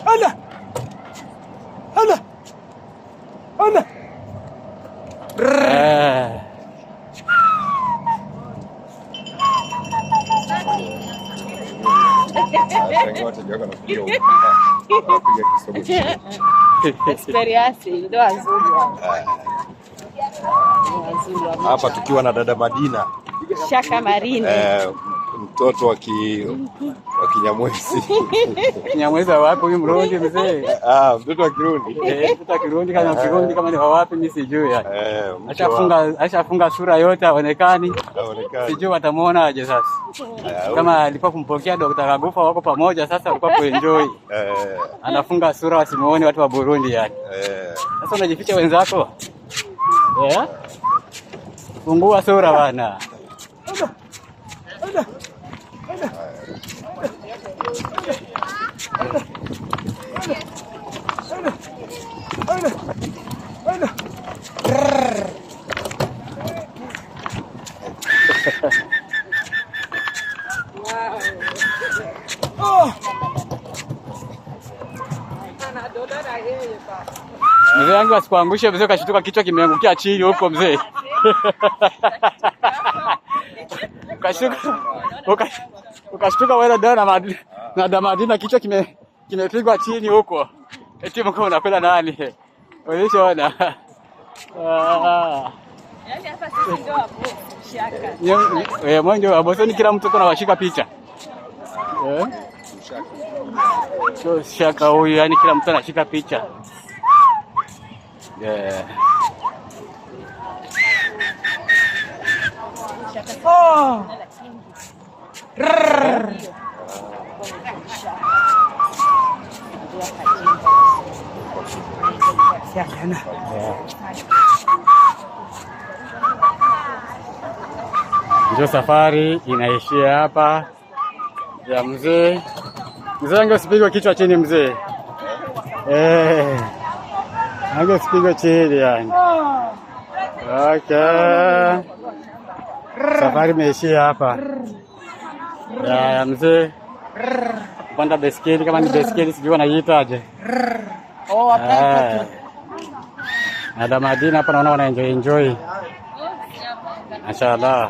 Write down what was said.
Ala. Ala. Ala. Experience ndio nzuri hapa tukiwa na dada Madina Shaka Marine, mtoto wa Kinyamwezi. Kinyamwezi wapi huyu Mrundi mzee? Mtoto wa Kirundi. Mtoto wa Kirundi kama ni wapi mimi sijui ya. Ashafunga sura yote haonekani. Sijui watamuona aje sasa. Kama alikuwa kumpokea Dr. Kagufa wako pamoja sasa alikuwa kuenjoy. Anafunga sura wasimuone watu wa Burundi yani. Sasa unajificha wenzako? Fungua sura bana. Mzee wangu asikuangushe mzee, kashituka kichwa kimeangukia chini huko mzee. Ukashtuka wewe na Madina kichwa kimepigwa chini huko. Eti mko unakwenda nani? Ulishaona? yaani hapa sisi ndio hapo Shaka. Mwanzo abosoni kila mtu kuna washika picha. So Shaka huyu yani kila mtu anashika picha. Ndio safari inaishia hapa ya mzee. Mzee wangu usipigwe kichwa chini mzee. Wangu usipigwe chini yani. Okay. Safari imeishia hapa ya mzee. Kupanda baiskeli, kama ni baiskeli sijui wanaiitaje. Dada Madina hapa naona wana enjoy. Mashaallah.